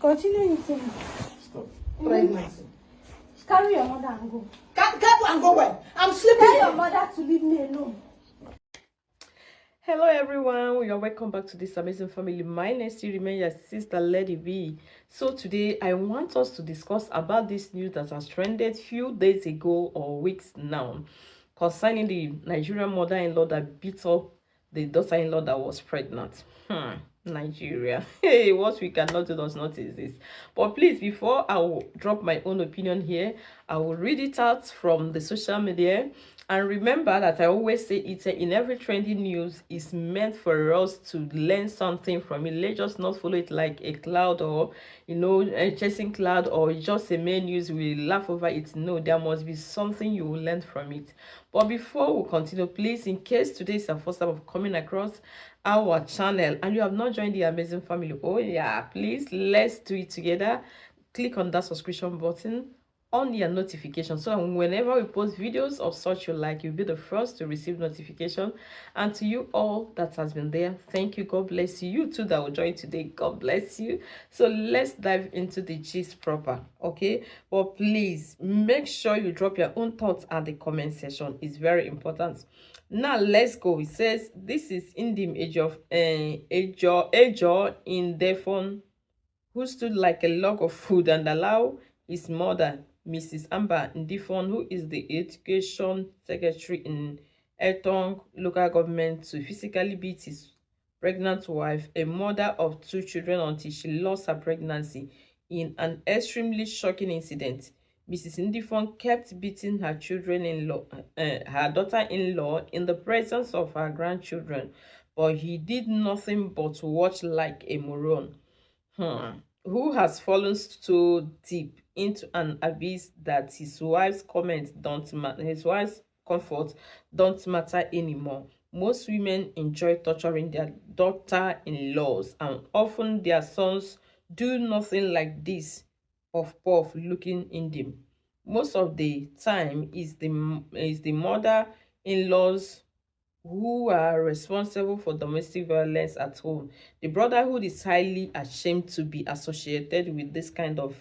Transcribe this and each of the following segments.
Continue eating. Stop. Pregnancy. Carry your mother and go. Carry and go where? I'm sleeping. Tell your mother to leave me alone. Hello everyone, you are welcome back to this amazing family. My name still remains your sister Lady B. So today I want us to discuss about this news that has trended few days ago or weeks now concerning the Nigerian mother-in-law that beat up the daughter-in-law that was pregnant. Nigeria. Hey, what we cannot do does not exist. But please, before I will drop my own opinion here, I will read it out from the social media. And remember that I always say it in every trending news is meant for us to learn something from it. Let's just not follow it like a cloud or, a chasing cloud or just a main news. We laugh over it. No, there must be something you will learn from it. But before we continue, please, in case today is your first time of coming across our channel and you have not joined the amazing family, oh yeah, please, let's do it together. Click on that subscription button on your notification so whenever we post videos of such you like, you'll be the first to receive notification. And to you all that has been there, thank you. God bless you. You too that will join today, God bless you. So let's dive into the gist proper, okay? But please make sure you drop your own thoughts at the comment section. It's very important. Now let's go. It says this is in the age of Ajo in Devon, who stood like a log of food and allowed his mother, Mrs. Amber Ndifon, who is the education secretary in Etong local government, to physically beat his pregnant wife, a mother of 2 children, until she lost her pregnancy in an extremely shocking incident. Mrs. Ndifon kept beating her her daughter-in-law in the presence of her grandchildren, but he did nothing but watch like a moron. Who has fallen so deep into an abyss that his wife's comfort don't matter anymore. Most women enjoy torturing their daughter-in-laws, and often their sons do nothing like this puff looking in them. Most of the time is the mother-in-laws who are responsible for domestic violence at home. The brotherhood is highly ashamed to be associated with this kind of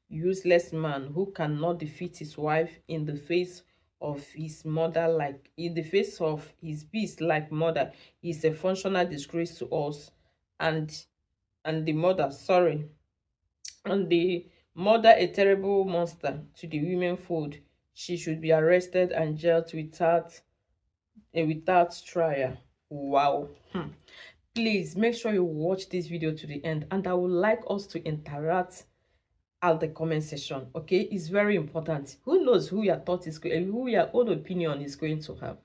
useless man who cannot defeat his wife in the face of his mother, like in the face of his beast like mother. He's a functional disgrace to us, and the mother, sorry, and the mother a terrible monster to the women fold. She should be arrested and jailed without trial. Wow. Please make sure you watch this video to the end, and I would like us to interact at the comment section, okay? It's very important. Who knows who your thought is going, who your own opinion is going to have.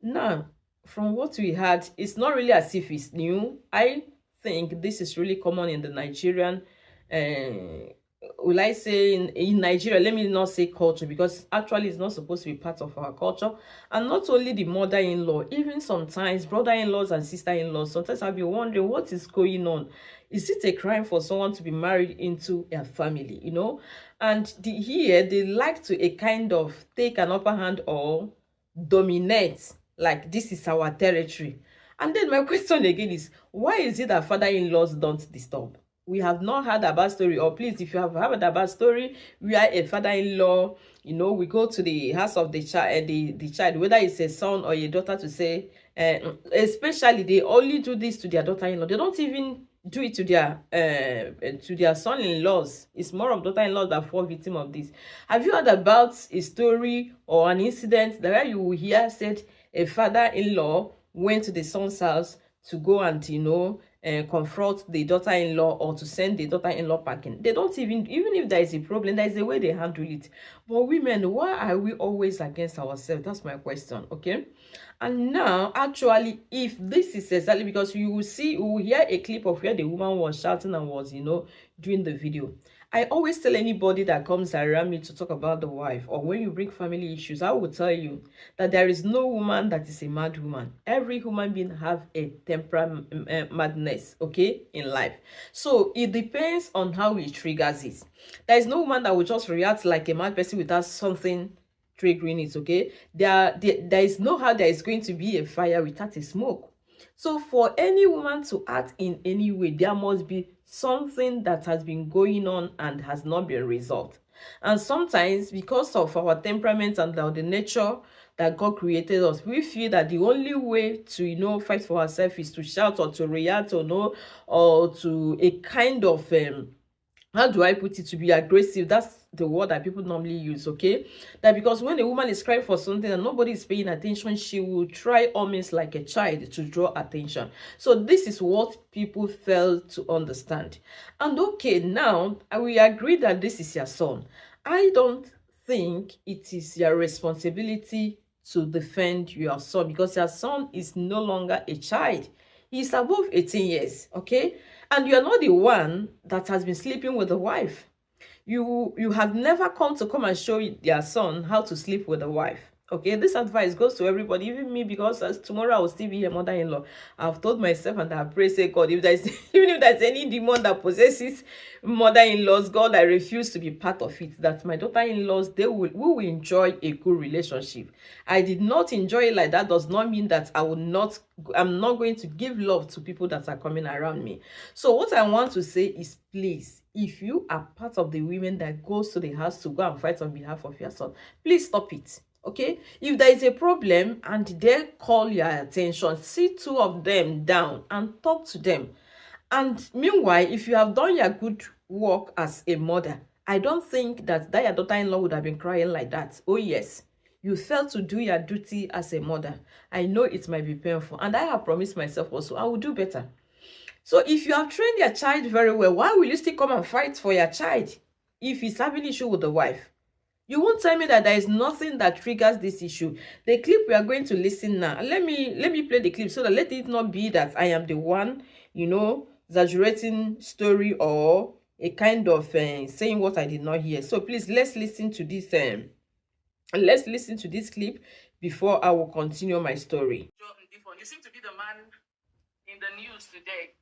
Now, from what we had, it's not really as if it's new. I think this is really common in the Nigerian will I say in Nigeria, let me not say culture, because actually it's not supposed to be part of our culture. And not only the mother-in-law, even sometimes brother-in-laws and sister-in-laws, sometimes I'll be wondering what is going on. Is it a crime for someone to be married into a family, And here they like to a kind of take an upper hand or dominate, like this is our territory. And then my question again is, why is it that father-in-laws don't disturb? We have not heard a bad story, or please, if you have heard a bad story where a father-in-law, we go to the house of the child, the child, whether it's a son or a daughter, to say, especially they only do this to their daughter-in-law. They don't even do it to their son-in-laws. It's more of daughter-in-laws that fall victim of this. Have you heard about a story or an incident that you will hear said a father-in-law went to the son's house to go and confront the daughter-in-law, or to send the daughter-in-law packing? They don't even if there is a problem, there is a way they handle it. But women, why are we always against ourselves? That's my question, okay? And now, actually, if this is exactly, because you will hear a clip of where the woman was shouting and was doing the video. I always tell anybody that comes around me to talk about the wife, or when you bring family issues, I will tell you that there is no woman that is a mad woman. Every human being have a temperament madness, okay, in life. So it depends on how he triggers it. There is no woman that will just react like a mad person without something triggering it, okay? There is no how there is going to be a fire without a smoke. So for any woman to act in any way, there must be something that has been going on and has not been resolved. And sometimes, because of our temperament and the nature that God created us, we feel that the only way to, fight for ourselves is to shout or to react, or no, or to a kind of how do I put it, to be aggressive. That's the word that people normally use, okay? That because when a woman is crying for something and nobody is paying attention, she will try almost like a child to draw attention. So this is what people fail to understand. And okay, now we agree that this is your son. I don't think it is your responsibility to defend your son, because your son is no longer a child. He's above 18 years, okay? And you are not the one that has been sleeping with the wife. You have never come and show their son how to sleep with a wife. Okay, this advice goes to everybody, even me, because as tomorrow I will still be a mother-in-law. I've told myself and I pray, say, God, if there's even if there's any demon that possesses mother-in-laws, God, I refuse to be part of it. That my daughter-in-laws, we will enjoy a good relationship. I did not enjoy it like that. Does not mean that I'm not going to give love to people that are coming around me. So what I want to say is, please, if you are part of the women that goes to the house to go and fight on behalf of your son, please stop it. Okay, if there is a problem and they call your attention, sit two of them down and talk to them. And meanwhile, if you have done your good work as a mother, I don't think that your daughter-in-law would have been crying like that. Oh yes, you failed to do your duty as a mother. I know it might be painful, and I have promised myself also I will do better. So if you have trained your child very well, why will you still come and fight for your child if he's having issue with the wife? You won't tell me that there is nothing that triggers this issue. The clip we are going to listen now. Let me play the clip so that let it not be that I am the one, exaggerating story or a kind of saying what I did not hear. So please, let's listen to this. Let's listen to this clip before I will continue my story. You seem to be the man in the news today.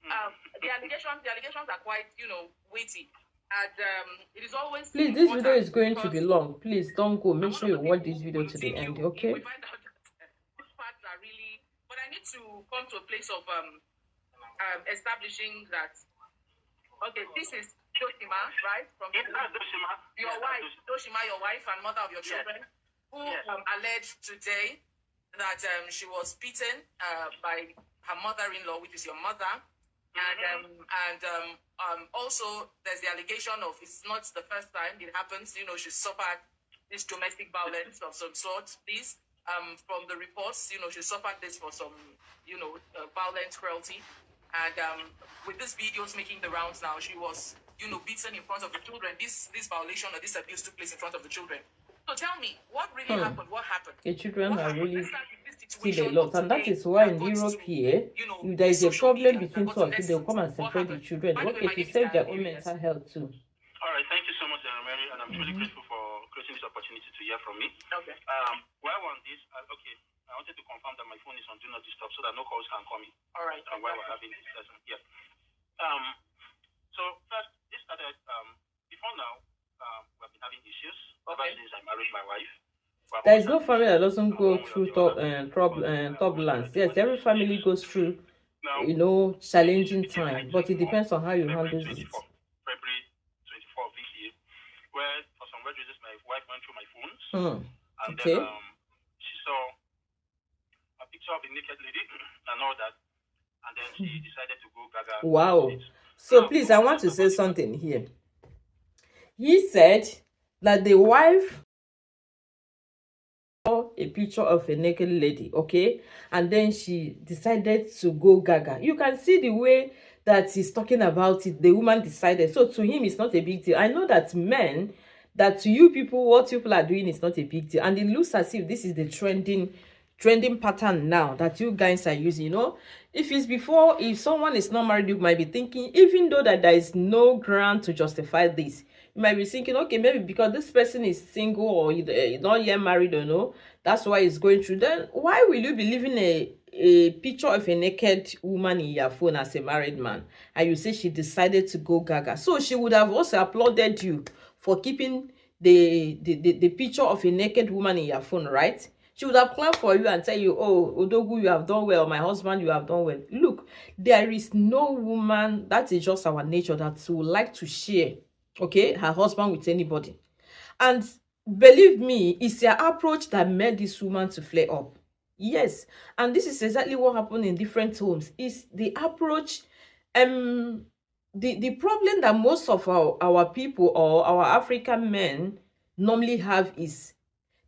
The allegations are quite, weighty. And it is always... Please, this video is going to be long. Please don't go. Make sure you watch this video to the end, okay? We find out that these facts are really... But I need to come to a place of establishing that, okay, this is Doshima, right? From Doshima. Your wife, Doshima, your wife and mother of your children, who alleged today that she was beaten by her mother-in-law, which is your mother. And also there's the allegation of, it's not the first time it happens, she suffered this domestic violence of some sort. This from the reports, she suffered this for some violent cruelty. And with these videos making the rounds now, she was beaten in front of the children. This violation or this abuse took place in front of the children. So tell me, what really happened? What happened? The children are really still a lot, and that is why in Europe here, if there is a problem between two of you, they'll come and separate the children. Okay, to save their own mental health too. All right, thank you so much, Mary, and I'm truly grateful for creating this opportunity to hear from me. Okay. While on this, okay, I wanted to confirm that my phone is on Do Not Disturb so that no calls can call me. All right. While we're having this lesson, yeah. So first, this started before now. We've been having issues ever since I married my wife. There is no family that doesn't go through turbulence. Yes, every family goes through, challenging time, but it depends on how you handle it. February 24 of this year, where for some weird reasons my wife went through my phones, and then she saw a picture of a naked lady and all that, and then she decided to go gaga. Wow. So please, I want to say something here. He said that the wife saw a picture of a naked lady, okay? And then she decided to go gaga. You can see the way that he's talking about it. The woman decided. So to him, it's not a big deal. I know that men, that to you people, what people are doing is not a big deal. And it looks as if this is the trending pattern now that you guys are using, If it's before, if someone is not married, you might be thinking, even though that there is no ground to justify this, you might be thinking, okay, maybe because this person is single or not yet married or no, that's why it's going through. Then why will you be leaving a picture of a naked woman in your phone as a married man? And you say she decided to go gaga. So she would have also applauded you for keeping the picture of a naked woman in your phone, right? She would have clapped for you and tell you, oh, Odogu, you have done well. My husband, you have done well. Look, there is no woman, that is just our nature, that would like to share, okay, her husband with anybody. And believe me, it's your approach that made this woman to flare up. Yes, and this is exactly what happened in different homes. Is the approach, the problem that most of our people or our African men normally have is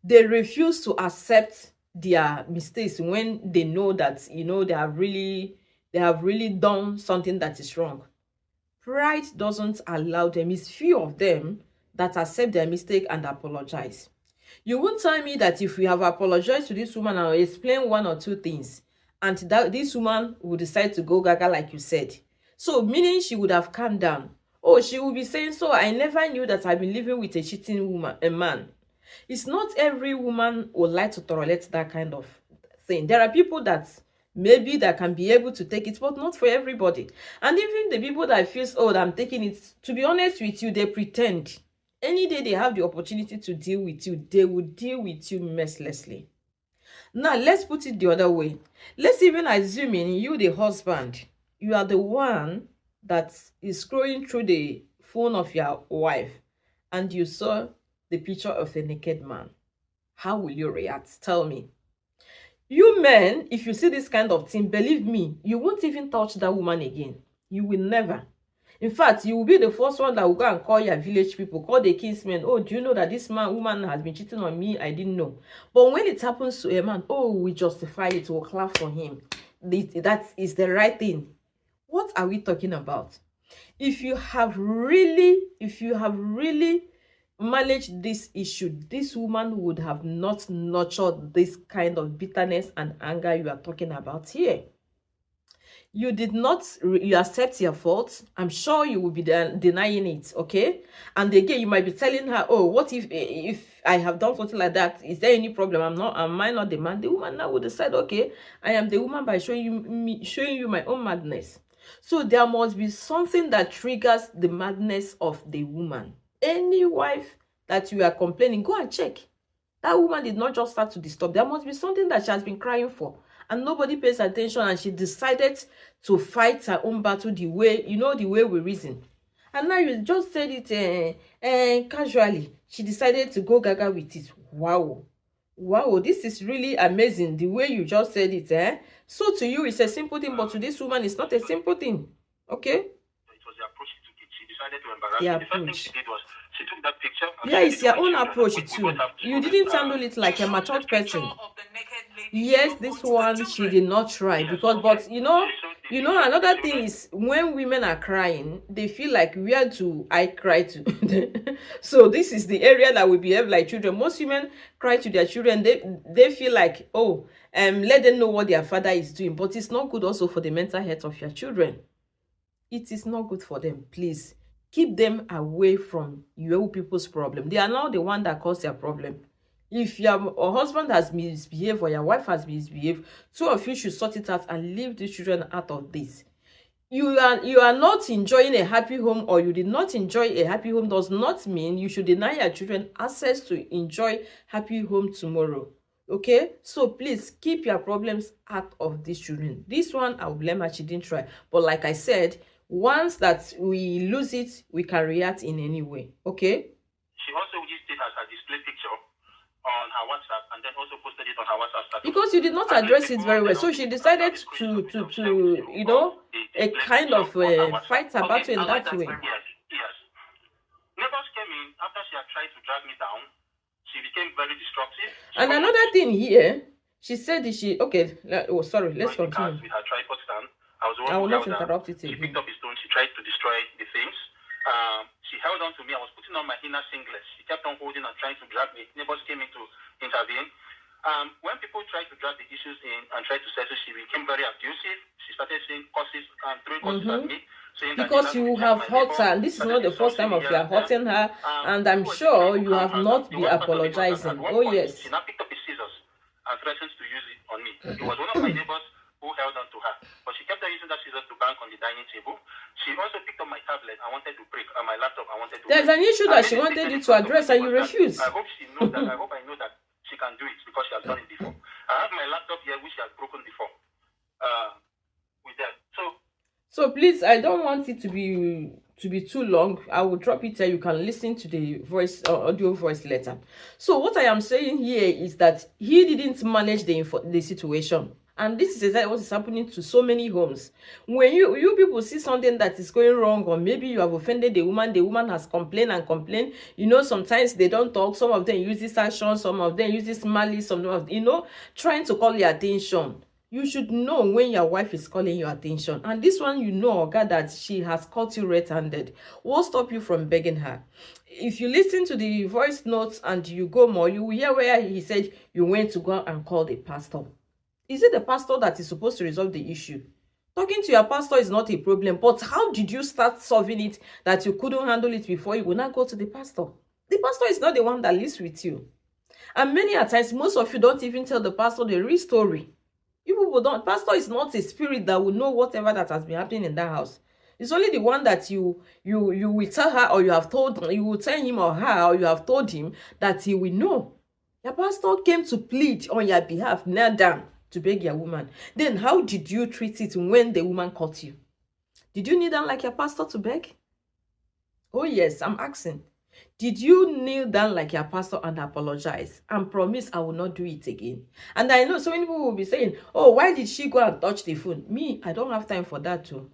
they refuse to accept their mistakes when they know that, you know, they have really done something that is wrong. Pride doesn't allow them. It's few of them that accept their mistake and apologize. You won't tell me that if we have apologized to this woman and explain one or two things, and that this woman would decide to go gaga like you said. So meaning she would have calmed down. Oh, she will be saying, so I never knew that I've been living with a cheating woman, a man. It's not every woman would like to tolerate that kind of thing. There are people that maybe that can be able to take it, but not for everybody. And even the people that feels, oh, I'm taking it, to be honest with you, they pretend. Any day they have the opportunity to deal with you, they will deal with you mercilessly. Now, let's put it the other way. Let's even assume in you, the husband, you are the one that is scrolling through the phone of your wife and you saw the picture of a naked man. How will you react? Tell me. You men, if you see this kind of thing, believe me, you won't even touch that woman again. You will never. In fact, you will be the first one that will go and call your village people, call the kinsmen. Oh, do you know that this woman has been cheating on me? I didn't know. But when it happens to a man, oh, we justify it, we'll clap for him. That is the right thing. What are we talking about? If you have really managed this issue, this woman would have not nurtured this kind of bitterness and anger you are talking about here. You did not, you accept your fault. I'm sure you will be denying it, okay? And again, you might be telling her, oh, what if I have done something like that? Is there any problem? Am I not the man? The woman now would decide, okay, I am the woman by showing you my own madness. So there must be something that triggers the madness of the woman. Any wife that you are complaining, go and check. That woman did not just start to disturb. There must be something that she has been crying for, and nobody pays attention, and she decided to fight her own battle the way, you know, the way we reason. And now you just said it casually. She decided to go gaga with it. Wow. Wow, this is really amazing, the way you just said it. So to you, it's a simple thing, but to this woman, it's not a simple thing. Okay? It was the approach she took. She decided to embarrass me. The first thing she did was she took that picture. Yeah, it's your own approach too. You didn't handle it like a matured person. Yes, this one she did not try because, but you know, another thing is when women are crying, they feel like where do I cry to? So this is the area that we behave like children. Most women cry to their children. They feel like, oh, let them know what their father is doing. But it's not good also for the mental health of your children. It is not good for them. Please keep them away from your people's problem. They are now the one that caused their problem. If your husband has misbehaved or your wife has misbehaved, two of you should sort it out and leave the children out of this. You are not enjoying a happy home, or you did not enjoy a happy home, does not mean you should deny your children access to enjoy happy home tomorrow. Okay, so please keep your problems out of these children. This one I will blame her, she didn't try. But like I said, once that we lose it, we can react in any way. Okay. She also used it as a display picture on her WhatsApp, and then also posted it on her WhatsApp status. Because you did not address it very well, so she decided to you know, a kind of fight her battle in that way. Yes. Neighbors came in after she had tried to drag me down. She became very destructive. And another thing here, she said that she, okay, oh sorry, let's continue. With her tripod stand, I will not interrupt it again. She again. picked up a stone. She tried to destroy the things. She held on to me. I was putting on my inner singlet. She kept on holding and trying to drag me. Neighbors came in to intervene. When people tried to drag the issues in and tried to settle, she became very abusive. She started saying curses and throwing curses at me. Because you have hurt her, and this is not the first time of you are hurting her, and I'm sure you have not been apologizing. Oh yes. She now picked up the scissors and threatened to use it on me. It was one of my neighbors who held on to her, but she kept on using that scissors to bang on the dining table. She also picked up my tablet. I wanted to break, and my laptop. I wanted to. There's an issue that she wanted you to address, and you refused. I hope she knows that. I hope I know that she can do it because she has done it before. I have my laptop here, which she has broken before. With that, so please, I don't want it to be too long. I will drop it here. You can listen to the voice audio voice later. So what I am saying here is that he didn't manage the situation. And this is exactly what is happening to so many homes. When you people see something that is going wrong, or maybe you have offended the woman has complained and complained. You know, sometimes they don't talk. Some of them use this action, some of them use this malice, some of, you know, trying to call your attention. You should know when your wife is calling your attention. And this one, you know, God, that she has caught you red-handed. What stop you from begging her? If you listen to the voice notes and you go more, you will hear where he said you went to go and call the pastor. Is it the pastor that is supposed to resolve the issue? Talking to your pastor is not a problem, but how did you start solving it that you couldn't handle it before you will not go to the pastor? The pastor is not the one that lives with you. And many a times, most of you don't even tell the pastor the real story. You people don't. Pastor is not a spirit that will know whatever that has been happening in that house. It's only the one that you will tell her, or you will tell him or her, or you have told him that he will know. Your pastor came to plead on your behalf, kneel down to beg your woman. Then how did you treat it when the woman caught you? Did you kneel down like your pastor to beg? Oh yes, I'm asking. Did you kneel down like your pastor and apologize and promise I will not do it again? And I know so many people will be saying, oh, why did she go and touch the phone? Me, I don't have time for that too.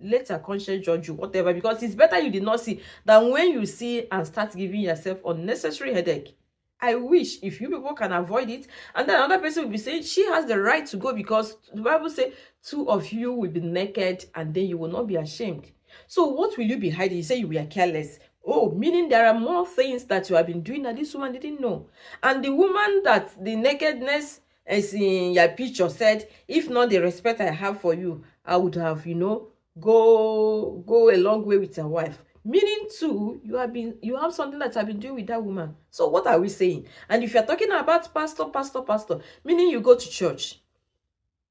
Let your conscience judge you, whatever, because it's better you did not see than when you see and start giving yourself unnecessary headache. I wish if you people can avoid it. And then another person will be saying she has the right to go because the Bible says two of you will be naked and then you will not be ashamed. So what will you be hiding? You say you were careless. Oh, meaning there are more things that you have been doing that this woman didn't know. And the woman that the nakedness is in your picture said, if not the respect I have for you, I would have, you know, go a long way with your wife. Meaning too, you have something that I've been doing with that woman. So what are we saying? And if you're talking about pastor, meaning you go to church.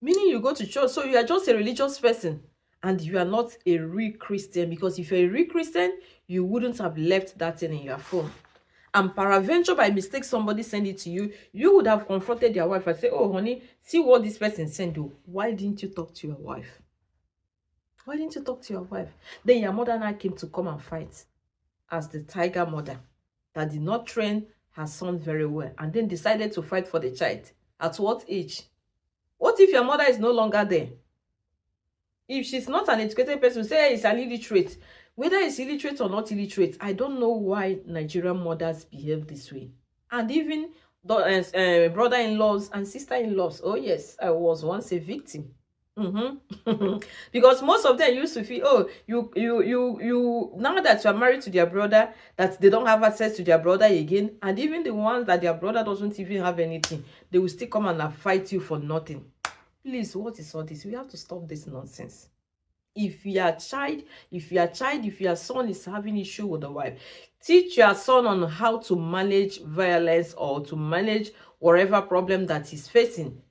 Meaning you go to church, so you are just a religious person. And you are not a real Christian, because if you're a real Christian, you wouldn't have left that thing in your phone. And peradventure, by mistake, somebody send it to you, you would have confronted your wife and say, oh, honey, see what this person sent you. Why didn't you talk to your wife? Why didn't you talk to your wife? Then your mother and I came to come and fight as the tiger mother that did not train her son very well and then decided to fight for the child. At what age? What if your mother is no longer there? If she's not an educated person, say it's an illiterate. Whether it's illiterate or not illiterate, I don't know why Nigerian mothers behave this way. And even brother-in-laws and sister-in-laws. Oh yes, I was once a victim. Because most of them used to feel, oh, you now that you are married to their brother, that they don't have access to their brother again. And even the ones that their brother doesn't even have anything, they will still come and fight you for nothing. Please, what is all this? We have to stop this nonsense. If your son is having issue with the wife, teach your son on how to manage violence or to manage whatever problem that he's facing.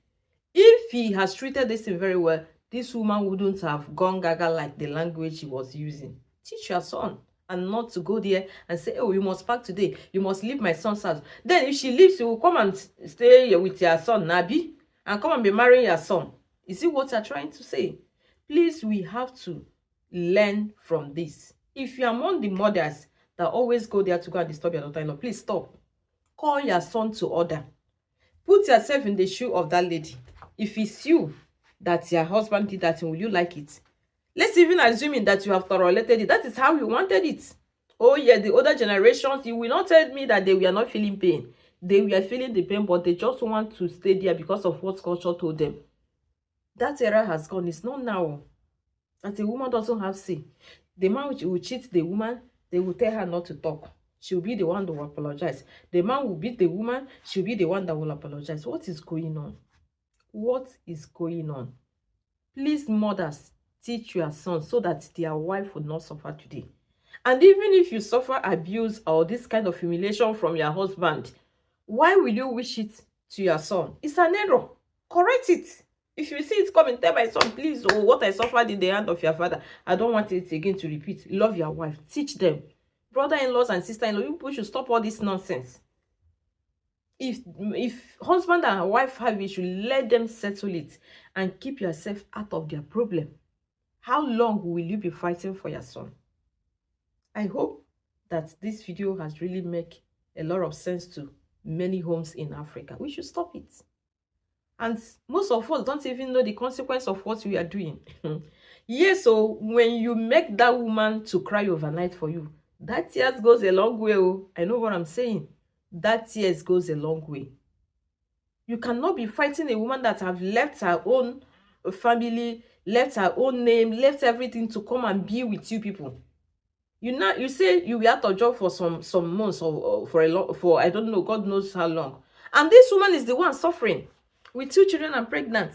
If he has treated this thing very well, this woman wouldn't have gone gaga like the language he was using. Teach your son, and not to go there and say, oh, you must pack today, you must leave my son's house. Then if she leaves, you will come and stay with your son, Nabi, and come and be marrying your son. Is it what you're trying to say? Please, we have to learn from this. If you're among the mothers that always go there to go and disturb your daughter-in-law, please stop. Call your son to order. Put yourself in the shoe of that lady. If it's you that your husband did that, will you like it? Let's even assuming that you have tolerated it. That is how you wanted it. Oh yeah, the older generations, you will not tell me that they were not feeling pain. They were feeling the pain, but they just want to stay there because of what culture told them. That era has gone. It's not now. That a woman doesn't have say. The man will cheat the woman, they will tell her not to talk. She'll be the one that will apologize. The man will beat the woman, she'll be the one that will apologize. What is going on? What is going on? Please, mothers, teach your sons so that their wife will not suffer today. And even if you suffer abuse or this kind of humiliation from your husband, why will you wish it to your son? It's an error. Correct it. If you see it coming, tell my son, please, oh, what I suffered in the hand of your father, I don't want it again to repeat. Love your wife. Teach them. Brother-in-laws and sister-in-law, you people should stop all this nonsense. If husband and wife have issue, let them settle it and keep yourself out of their problem. How long will you be fighting for your son? I hope that this video has really make a lot of sense to many homes in Africa. We should stop it. And most of us don't even know the consequence of what we are doing. Yes, so when you make that woman to cry overnight for you, that tears goes a long way. Oh, I know what I'm saying. That tears goes a long way. You cannot be fighting a woman that have left her own family, left her own name, left everything to come and be with you people. You say you were out of job for some months or for I don't know, God knows how long. And this woman is the one suffering with 2 children and pregnant.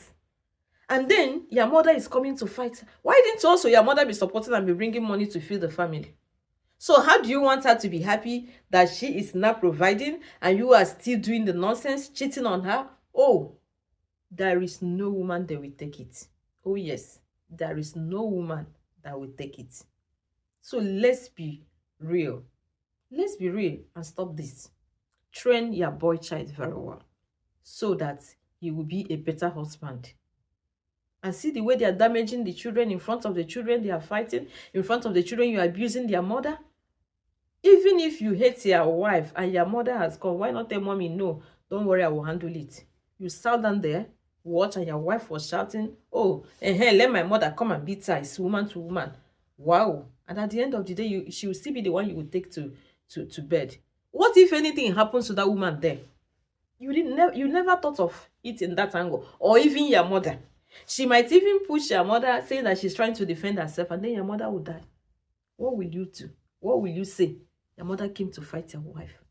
And then your mother is coming to fight. Why didn't also your mother be supporting and be bringing money to feed the family? So how do you want her to be happy that she is not providing and you are still doing the nonsense, cheating on her? Oh, there is no woman that will take it. Oh yes, there is no woman that will take it. So let's be real. Let's be real and stop this. Train your boy child very well so that he will be a better husband. And see the way they are damaging the children in front of the children, they are fighting. In front of the children, you are abusing their mother. Even if you hate your wife and your mother has come, why not tell mommy, no, don't worry, I will handle it. You sat down there, watch, and your wife was shouting, oh, let my mother come and beat her. It's woman to woman. Wow. And at the end of the day, she will still be the one you will take to bed. What if anything happens to that woman there? You never thought of it in that angle. Or even your mother. She might even push your mother, saying that she's trying to defend herself, and then your mother will die. What will you do? What will you say? Your mother came to fight your wife.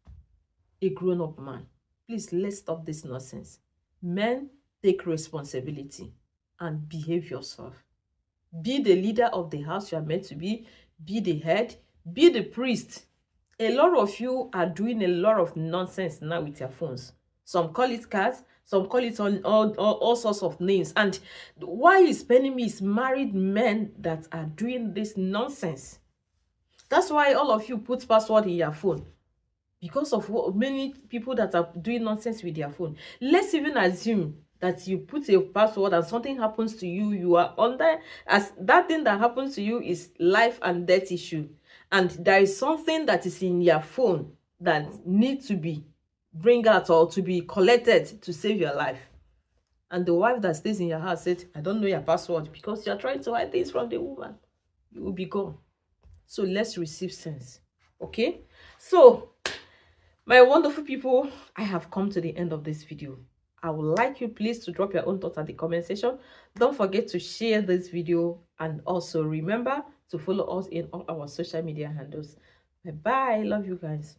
A grown-up man. Please, let's stop this nonsense. Men, take responsibility and behave yourself. Be the leader of the house you are meant to be. Be the head. Be the priest. A lot of you are doing a lot of nonsense now with your phones. Some call it cars. Some call it on all sorts of names. And why is spending me is married men that are doing this nonsense. That's why all of you put password in your phone. Because of many people that are doing nonsense with their phone. Let's even assume that you put a password and something happens to you. You are under, as that thing that happens to you is life and death issue. And there is something that is in your phone that needs to be bring out or to be collected to save your life. And the wife that stays in your house said, I don't know your password, because you're trying to hide things from the woman. You will be gone. So let's receive sense. Okay? So, my wonderful people, I have come to the end of this video. I would like you please to drop your own thoughts at the comment section. Don't forget to share this video, and also remember to follow us in all our social media handles. Bye bye. Love you guys.